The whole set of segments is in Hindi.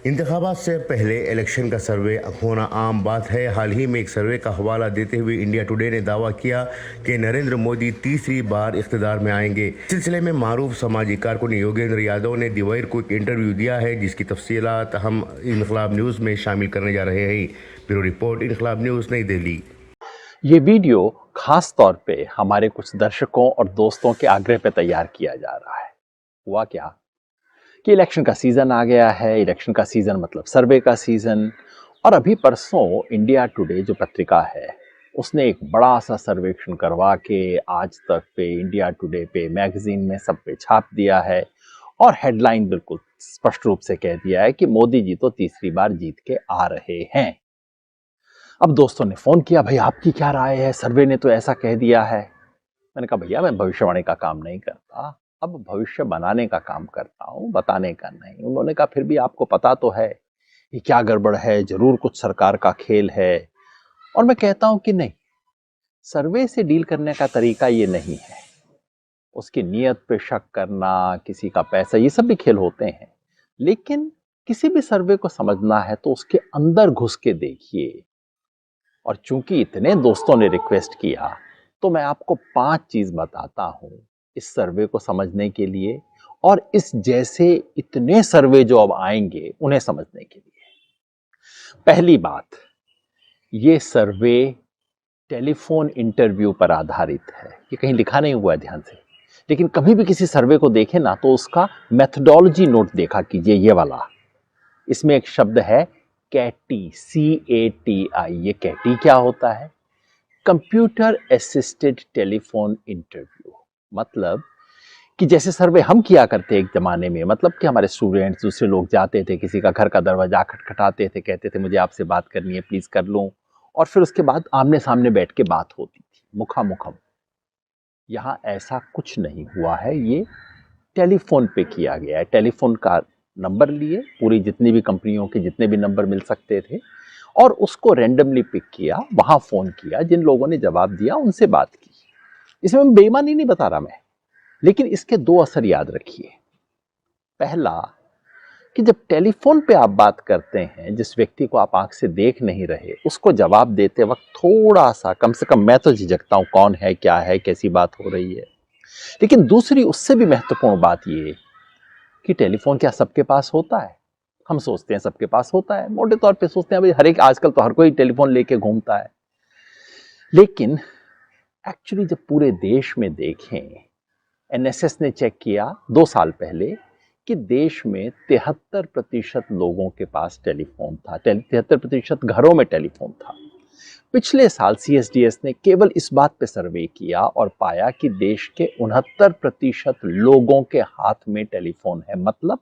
इंतखाबात से पहले इलेक्शन का सर्वे होना आम बात है। हाल ही में एक सर्वे का हवाला देते हुए इंडिया टुडे ने दावा किया कि नरेंद्र मोदी तीसरी बार इख्तिदार में आएंगे। इस सिलसिले में मारूफ समाजी कारकुन योगेंद्र यादव ने दिवार को एक इंटरव्यू दिया है, जिसकी तफसीलात हम इनकलाब न्यूज़ में शामिल करने जा रहे हैं। ब्यूरो रिपोर्ट, इनकलाब न्यूज़, नई दिल्ली। ये वीडियो खास तौर पे हमारे कुछ दर्शकों और दोस्तों के आग्रह पे तैयार किया जा रहा है। हुआ क्या कि इलेक्शन का सीजन आ गया है। इलेक्शन का सीजन मतलब सर्वे का सीजन। और अभी परसों इंडिया टुडे जो पत्रिका है उसने एक बड़ा सा सर्वेक्षण करवा के आज तक पे, इंडिया टुडे पे, मैगजीन में, सब पे छाप दिया है। और हेडलाइन बिल्कुल स्पष्ट रूप से कह दिया है कि मोदी जी तो तीसरी बार जीत के आ रहे हैं। अब दोस्तों ने फोन किया, भाई आपकी क्या राय है, सर्वे ने तो ऐसा कह दिया है। मैंने कहा भैया मैं भविष्यवाणी का काम नहीं करता, अब भविष्य बनाने का काम करता हूं, बताने का नहीं। उन्होंने कहा फिर भी आपको पता तो है कि क्या गड़बड़ है, जरूर कुछ सरकार का खेल है। और मैं कहता हूं कि नहीं, सर्वे से डील करने का तरीका ये नहीं है। उसकी नीयत पे शक करना, किसी का पैसा, ये सब भी खेल होते हैं। लेकिन किसी भी सर्वे को समझना है तो उसके अंदर घुस के देखिए। और चूंकि इतने दोस्तों ने रिक्वेस्ट किया तो मैं आपको 5 चीज बताता हूं इस सर्वे को समझने के लिए, और इस जैसे इतने सर्वे जो अब आएंगे उन्हें समझने के लिए। पहली बात, ये सर्वे टेलीफोन इंटरव्यू पर आधारित है। ये कहीं लिखा नहीं हुआ है, ध्यान से। लेकिन कभी भी किसी सर्वे को देखें ना तो उसका मेथडोलॉजी नोट देखा कीजिए, ये वाला। इसमें एक शब्द है कैटी, CATI। ये कैटी क्या होता है? Computer assisted telephone interview. मतलब कि जैसे सर्वे हम किया करते एक जमाने में, मतलब कि हमारे स्टूडेंट्स, दूसरे लोग जाते थे, किसी का घर का दरवाजा खटखटाते थे, कहते थे मुझे आपसे बात करनी है, प्लीज कर लूं। और फिर उसके बाद आमने सामने बैठ के बात होती थी, मुखामुखम। यहां ऐसा कुछ नहीं हुआ है, ये टेलीफोन पे किया गया है। टेलीफोन का नंबर लिए, पूरी जितनी भी कंपनियों के जितने भी नंबर मिल सकते थे, और उसको रैंडमली पिक किया, वहां फोन किया, जिन लोगों ने जवाब दिया उनसे बात की। इसमें मैं बेईमानी नहीं बता रहा मैं, लेकिन इसके 2 असर याद रखिए। पहला, कि जब टेलीफोन पे आप बात करते हैं, जिस व्यक्ति को आप आंख से देख नहीं रहे, उसको जवाब देते वक्त थोड़ा सा, कम से कम मैं तो झिझकता हूं, कौन है, क्या है, कैसी बात हो रही है। लेकिन दूसरी उससे भी महत्वपूर्ण बात यह कि टेलीफोन क्या सबके पास होता है? हम सोचते हैं सबके पास होता है, मोटे तौर पे सोचते हैं भाई हर एक, आजकल तो हर कोई टेलीफोन लेके घूमता है। लेकिन एक्चुअली जब पूरे देश में देखें, NSS ने चेक किया 2 साल पहले कि देश में 73% लोगों के पास टेलीफोन था, 73% घरों में टेलीफोन था। पिछले साल CSDS ने केवल इस बात पे सर्वे किया और पाया कि देश के 69% लोगों के हाथ में टेलीफोन है। मतलब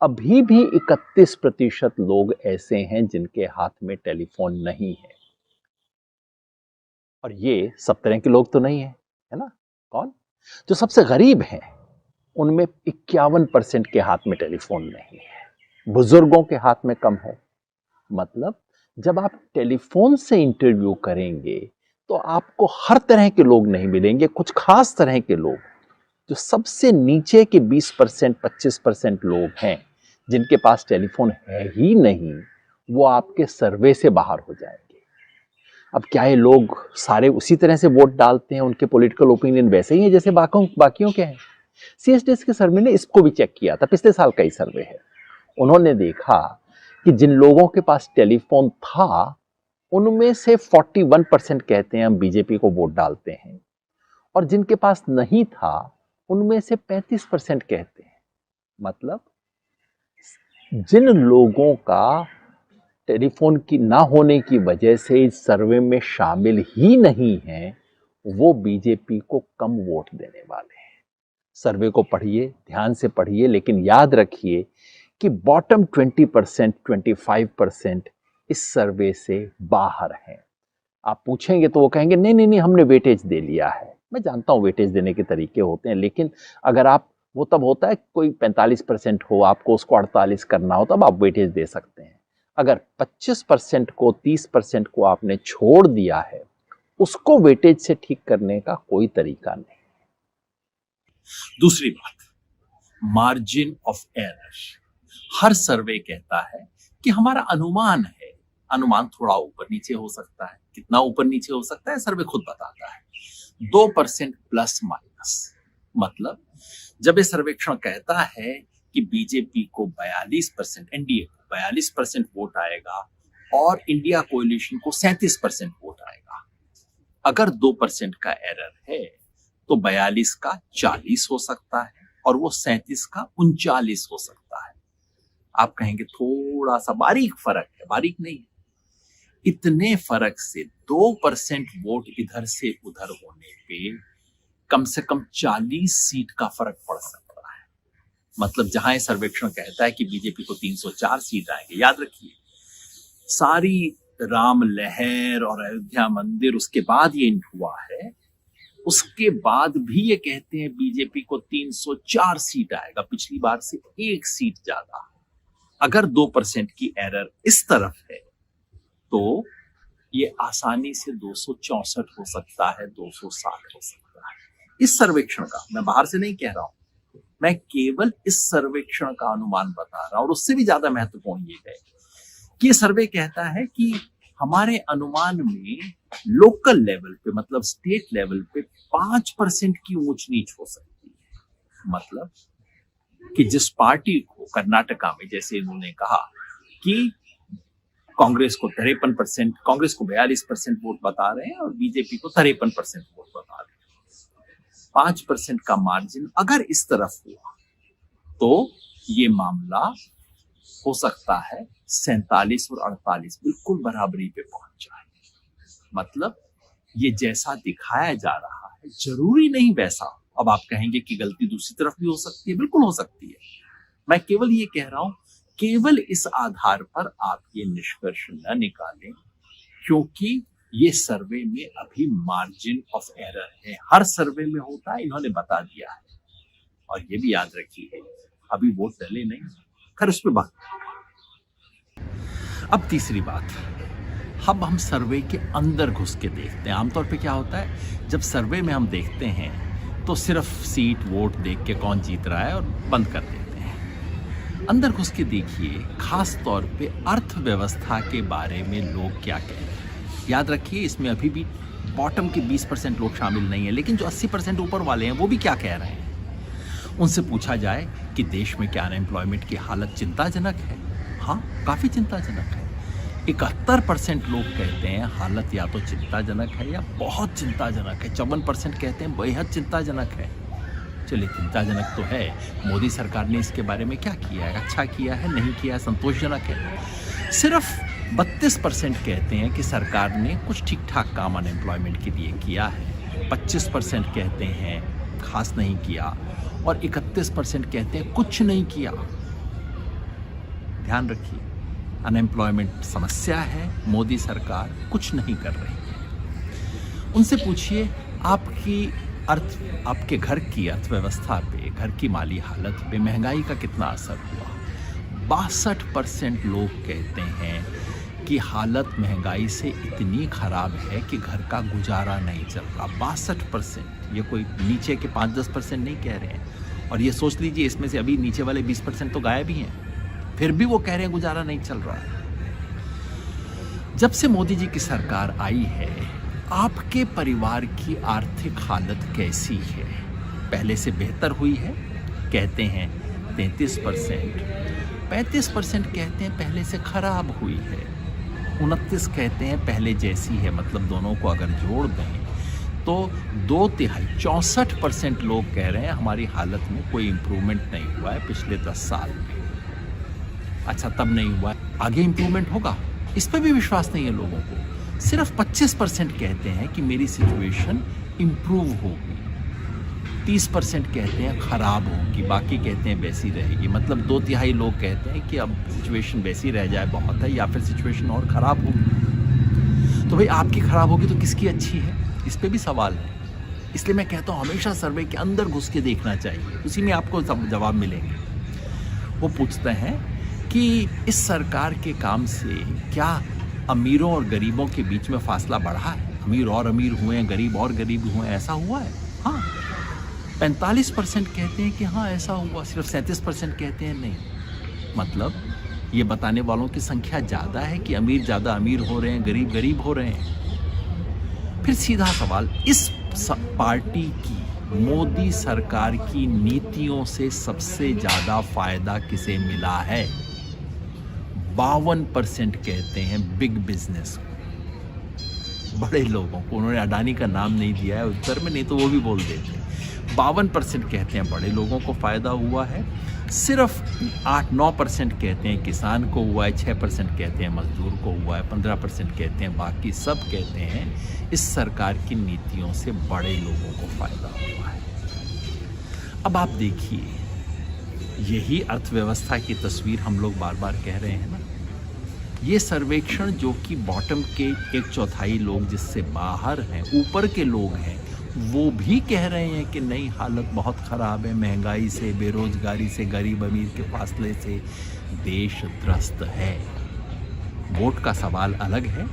अभी भी 31% लोग ऐसे हैं जिनके हाथ में टेलीफोन नहीं है। और ये सब तरह के लोग तो नहीं है ना? कौन? जो सबसे गरीब हैं उनमें 51% के हाथ में टेलीफोन नहीं है। बुजुर्गों के हाथ में कम है। मतलब जब आप टेलीफोन से इंटरव्यू करेंगे तो आपको हर तरह के लोग नहीं मिलेंगे, कुछ खास तरह के लोग, जो सबसे नीचे के 20%, 25% लोग हैं जिनके पास टेलीफोन है ही नहीं, वो आपके सर्वे से बाहर हो जाएंगे। अब क्या ये लोग सारे उसी तरह से वोट डालते हैं, उनके पॉलिटिकल ओपिनियन वैसे ही हैं जैसे बाकियों के हैं? CSDS के सर्वे ने इसको भी चेक किया था, पिछले साल का ही सर्वे है। उन्होंने देखा कि जिन लोगों के पास टेलीफोन था उनमें से 41% कहते हैं हम बीजेपी को वोट डालते हैं, और जिनके पास नहीं था उनमें से 35% कहते हैं। मतलब जिन लोगों का टेलीफोन की ना होने की वजह से इस सर्वे में शामिल ही नहीं है, वो बीजेपी को कम वोट देने वाले हैं। सर्वे को पढ़िए, ध्यान से पढ़िए, लेकिन याद रखिए कि बॉटम 20%, 25% इस सर्वे से बाहर हैं। आप पूछेंगे तो वो कहेंगे नहीं नहीं नहीं, हमने वेटेज दे लिया है। मैं जानता हूं वेटेज देने के तरीके होते हैं, लेकिन अगर आप, वो तब होता है कोई 45% हो, आपको उसको 48 करना हो, तब आप वेटेज दे सकते हैं। अगर 25% को, 30% को आपने छोड़ दिया है, उसको वेटेज से ठीक करने का कोई तरीका नहीं। दूसरी बात, मार्जिन ऑफ एरर। हर सर्वे कहता है कि हमारा अनुमान है, अनुमान थोड़ा ऊपर नीचे हो सकता है, कितना ऊपर नीचे हो सकता है सर्वे खुद बताता है, 2% प्लस माइनस। मतलब जब ये सर्वेक्षण कहता है कि बीजेपी को 42%, एनडीए को 42% वोट आएगा और इंडिया कोएलिशन को 37% वोट आएगा, अगर 2% का एरर है तो 42 का 40 हो सकता है और वो 37 का 39 हो सकता है। आप कहेंगे थोड़ा सा बारीक फर्क है, बारीक नहीं है। इतने फर्क से 2% वोट इधर से उधर होने पे कम से कम 40 सीट का फर्क पड़ सकता है। मतलब जहां ये सर्वेक्षण कहता है कि बीजेपी को 304 सीट आएंगे, याद रखिए सारी राम लहर और अयोध्या मंदिर उसके बाद ये हुआ है, उसके बाद भी ये कहते हैं बीजेपी को 304 सीट आएगा, पिछली बार से 1 सीट ज्यादा। अगर 2% की एरर इस तरफ है तो ये आसानी से 264 हो सकता है, 260 हो सकता है। इस सर्वेक्षण का, मैं बाहर से नहीं कह रहा हूं, मैं केवल इस सर्वेक्षण का अनुमान बता रहा हूं। और उससे भी ज्यादा महत्वपूर्ण ये है कि ये सर्वे कहता है कि हमारे अनुमान में लोकल लेवल पे, मतलब स्टेट लेवल पे 5% की ऊंच नीच हो सकती है। मतलब कि जिस पार्टी को कर्नाटका में, जैसे इन्होंने कहा कि कांग्रेस को 53%, कांग्रेस को 42% वोट बता रहे हैं और बीजेपी को 53% वोट बता रहे हैं, 5% का मार्जिन अगर इस तरफ हुआ तो ये मामला हो सकता है 47 और 48 बिल्कुल बराबरी पे पहुंच जाए। मतलब ये जैसा दिखाया जा रहा है जरूरी नहीं वैसा। अब आप कहेंगे कि गलती दूसरी तरफ भी हो सकती है, बिल्कुल हो सकती है। मैं केवल ये कह रहा हूं, केवल इस आधार पर आप ये निष्कर्ष न निकालें, क्योंकि ये सर्वे में अभी मार्जिन ऑफ एरर है। हर सर्वे में होता है, इन्होंने बता दिया है। और ये भी याद रखिए अभी वोट डले नहीं। खैर उस पर बात। अब तीसरी बात, अब हम सर्वे के अंदर घुस के देखते हैं। आमतौर पे क्या होता है, जब सर्वे में हम देखते हैं तो सिर्फ सीट वोट देख के कौन जीत रहा है और बंद कर देते हैं। अंदर घुस के देखिए, खास तौर पे अर्थव्यवस्था के बारे में लोग क्या कह रहे हैं। याद रखिए इसमें अभी भी बॉटम के 20% लोग शामिल नहीं है, लेकिन जो 80% ऊपर वाले हैं वो भी क्या कह रहे हैं। उनसे पूछा जाए कि देश में क्या अनएम्प्लॉयमेंट की हालत चिंताजनक है, हाँ काफ़ी चिंताजनक है। 71% लोग कहते हैं हालत या तो चिंताजनक है या बहुत चिंताजनक है। 54% कहते हैं बेहद चिंताजनक है। चलिए चिंताजनक तो है, मोदी सरकार ने इसके बारे में क्या किया है, अच्छा किया है, नहीं किया है, संतोषजनक है। सिर्फ 32% कहते हैं कि सरकार ने कुछ ठीक ठाक काम अनएम्प्लॉयमेंट के लिए किया है। 25% कहते हैं खास नहीं किया और 31% कहते हैं कुछ नहीं किया। ध्यान रखिए, अनएम्प्लॉयमेंट समस्या है, मोदी सरकार कुछ नहीं कर रही है। उनसे पूछिए आपके घर की अर्थव्यवस्था पे, घर की माली हालत पे महंगाई का कितना असर हुआ। 62% लोग कहते हैं कि हालत महंगाई से इतनी खराब है कि घर का गुजारा नहीं चल रहा। 62%, ये कोई नीचे के 5-10% नहीं कह रहे हैं। और ये सोच लीजिए इसमें से अभी नीचे वाले 20% तो गायब ही हैं, फिर भी वो कह रहे हैं गुजारा नहीं चल रहा है। जब से मोदी जी की सरकार आई है, आपके परिवार की आर्थिक हालत कैसी है? पहले से बेहतर हुई है, कहते हैं 33%। 35% कहते हैं पहले से खराब हुई है। 29 कहते हैं पहले जैसी है। मतलब दोनों को अगर जोड़ दें तो 2/3, 64% लोग कह रहे हैं हमारी हालत में कोई इम्प्रूवमेंट नहीं हुआ है पिछले 10 साल में। अच्छा तब नहीं हुआ, आगे इम्प्रूवमेंट होगा, इस पर भी विश्वास नहीं है लोगों को। सिर्फ 25% कहते हैं कि मेरी सिचुएशन इम्प्रूव होगी। 30% कहते हैं खराब होगी, बाकी कहते हैं वैसी रहेगी। मतलब 2/3 लोग कहते हैं कि अब सिचुएशन वैसी रह जाए बहुत है, या फिर सिचुएशन और ख़राब होगी। तो भाई आपकी ख़राब होगी तो किसकी अच्छी है, इस पे भी सवाल है। इसलिए मैं कहता हूँ हमेशा सर्वे के अंदर घुस के देखना चाहिए, उसी में आपको सब जवाब मिलेंगे। वो पूछते हैं कि इस सरकार के काम से क्या अमीरों और गरीबों के बीच में फासला बढ़ा है, अमीर और अमीर हुए हैं, गरीब और गरीब हुए हैं, ऐसा हुआ है? हाँ, 45% कहते हैं कि हाँ ऐसा हुआ। सिर्फ 37% कहते हैं नहीं। मतलब ये बताने वालों की संख्या ज़्यादा है कि अमीर ज़्यादा अमीर हो रहे हैं, गरीब गरीब हो रहे हैं? फिर सीधा सवाल, इस पार्टी की, मोदी सरकार की नीतियों से सबसे ज़्यादा फायदा किसे मिला है? 52% कहते हैं बिग बिजनेस को, बड़े लोगों को। उन्होंने अडानी का नाम नहीं दिया है उत्तर में, नहीं तो वो भी बोल देते। 52% कहते हैं बड़े लोगों को फ़ायदा हुआ है, सिर्फ 8-9% कहते हैं किसान को हुआ है, 6% कहते हैं मजदूर को हुआ है, 15% कहते हैं, बाकी सब कहते हैं इस सरकार की नीतियों से बड़े लोगों को फ़ायदा हुआ है। अब आप देखिए, यही अर्थव्यवस्था की तस्वीर हम लोग बार बार कह रहे हैं ना। ये सर्वेक्षण जो कि बॉटम के 1/4 लोग जिससे बाहर हैं, ऊपर के लोग हैं, वो भी कह रहे हैं कि नहीं, हालत बहुत ख़राब है, महंगाई से, बेरोजगारी से, गरीब अमीर के फासले से देश त्रस्त है। वोट का सवाल अलग है।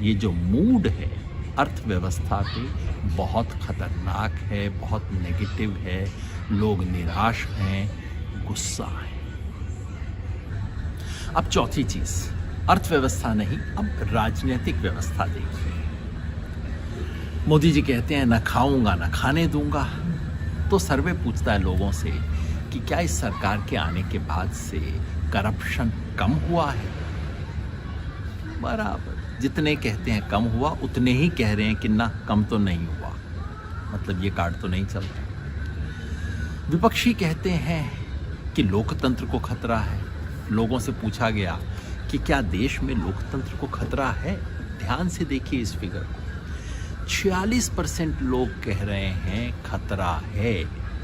ये जो मूड है अर्थव्यवस्था पे बहुत ख़तरनाक है, बहुत नेगेटिव है, लोग निराश हैं, गुस्सा है। अब चौथी चीज़, अर्थव्यवस्था नहीं, अब राजनीतिक व्यवस्था देखिए। मोदी जी कहते हैं न खाऊंगा न खाने दूंगा, तो सर्वे पूछता है लोगों से कि क्या इस सरकार के आने के बाद से करप्शन कम हुआ है? बराबर, जितने कहते हैं कम हुआ, उतने ही कह रहे हैं कि ना, कम तो नहीं हुआ। मतलब ये कार्ड तो नहीं चलता। विपक्षी कहते हैं कि लोकतंत्र को खतरा है। लोगों से पूछा गया कि क्या देश में लोकतंत्र को खतरा है? ध्यान से देखिए इस फिगर को। 46% लोग कह रहे हैं खतरा है,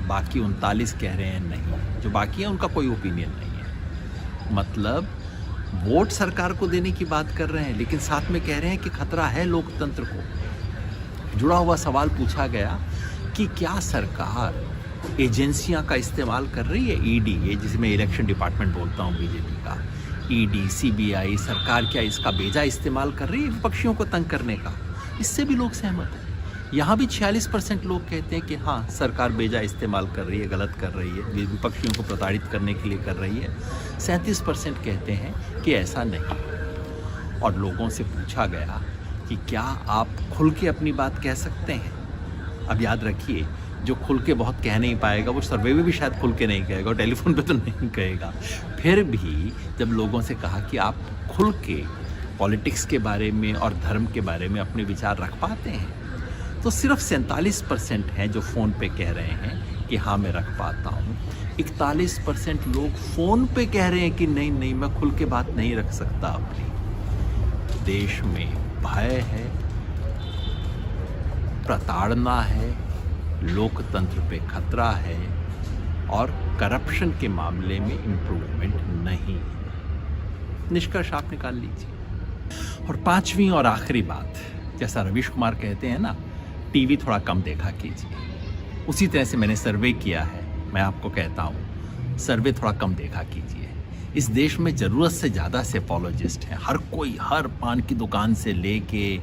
बाकी 39 कह रहे हैं नहीं। जो बाकी है उनका कोई ओपिनियन नहीं है। मतलब वोट सरकार को देने की बात कर रहे हैं, लेकिन साथ में कह रहे हैं कि खतरा है लोकतंत्र को। जुड़ा हुआ सवाल पूछा गया कि क्या सरकार एजेंसियां का इस्तेमाल कर रही है? ईडी, ये जिसमें इलेक्शन डिपार्टमेंट बोलता हूँ बीजेपी का, ईडी, सीबीआई, सरकार क्या इसका बेजा इस्तेमाल कर रही है विपक्षियों को तंग करने का? इससे भी लोग सहमत हैं। यहाँ भी 46% लोग कहते हैं कि हाँ, सरकार बेजा इस्तेमाल कर रही है, गलत कर रही है, विपक्षियों को प्रताड़ित करने के लिए कर रही है। 37% कहते हैं कि ऐसा नहीं। और लोगों से पूछा गया कि क्या आप खुल के अपनी बात कह सकते हैं? अब याद रखिए, जो खुल के बहुत कह नहीं पाएगा वो सर्वे में भी शायद खुल के नहीं कहेगा, और टेलीफोन पे तो नहीं कहेगा। फिर भी जब लोगों से कहा कि आप खुल के पॉलिटिक्स के बारे में और धर्म के बारे में अपने विचार रख पाते हैं, तो सिर्फ 47% हैं जो फ़ोन पे कह रहे हैं कि हाँ मैं रख पाता हूँ। 41% लोग फ़ोन पे कह रहे हैं कि नहीं नहीं, मैं खुल के बात नहीं रख सकता अपनी। देश में भय है, प्रताड़ना है, लोकतंत्र पे खतरा है, और करप्शन के मामले में इम्प्रूवमेंट नहीं है। निष्कर्ष आप निकाल लीजिए। और पांचवी और आखिरी बात, जैसा रवीश कुमार कहते हैं ना, टीवी थोड़ा कम देखा कीजिए। उसी तरह से मैंने सर्वे किया है, मैं आपको कहता हूँ सर्वे थोड़ा कम देखा कीजिए। इस देश में ज़रूरत से ज़्यादा सेफोलॉजिस्ट हैं। हर कोई, हर पान की दुकान से लेके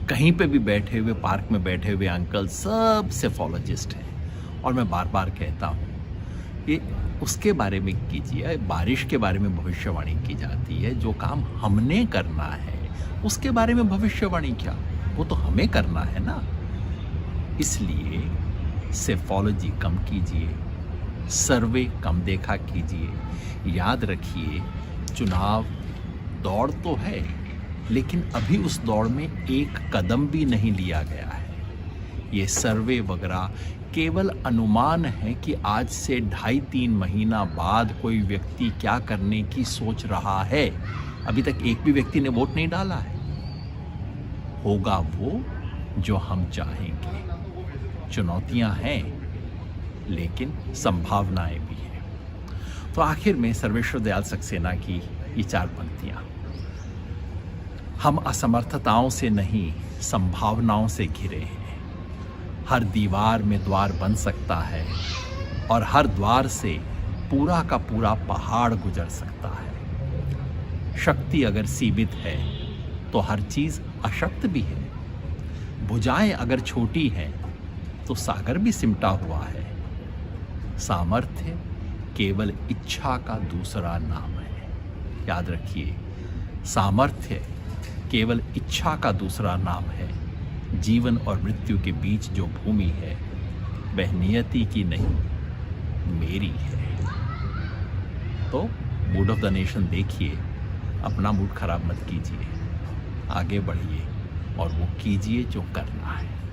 कहीं पे भी बैठे हुए, पार्क में बैठे हुए अंकल, सब सेफोलॉजिस्ट हैं। और मैं बार बार कहता हूँ ये उसके बारे में कीजिए, बारिश के बारे में भविष्यवाणी की जाती है। जो काम हमने करना है उसके बारे में भविष्यवाणी क्या, वो तो हमें करना है ना। इसलिए सेफोलॉजी कम कीजिए, सर्वे कम देखा कीजिए। याद रखिए, चुनाव दौड़ तो है, लेकिन अभी उस दौड़ में एक कदम भी नहीं लिया गया है। ये सर्वे वगैरह केवल अनुमान है कि आज से 2.5-3 महीना बाद कोई व्यक्ति क्या करने की सोच रहा है। अभी तक एक भी व्यक्ति ने वोट नहीं डाला है। होगा वो जो हम चाहेंगे। चुनौतियां हैं, लेकिन संभावनाएं भी हैं। तो आखिर में सर्वेश्वर दयाल सक्सेना की ये 4 पंक्तियां, हम असमर्थताओं से नहीं, संभावनाओं से घिरे हैं। हर दीवार में द्वार बन सकता है, और हर द्वार से पूरा का पूरा पहाड़ गुजर सकता है। शक्ति अगर सीमित है तो हर चीज़ अशक्त भी है। भुजाएं अगर छोटी हैं तो सागर भी सिमटा हुआ है। सामर्थ्य केवल इच्छा का दूसरा नाम है। याद रखिए, सामर्थ्य केवल इच्छा का दूसरा नाम है। जीवन और मृत्यु के बीच जो भूमि है वह नियति की नहीं, मेरी है। तो मूड ऑफ द नेशन देखिए, अपना मूड खराब मत कीजिए, आगे बढ़िए और वो कीजिए जो करना है।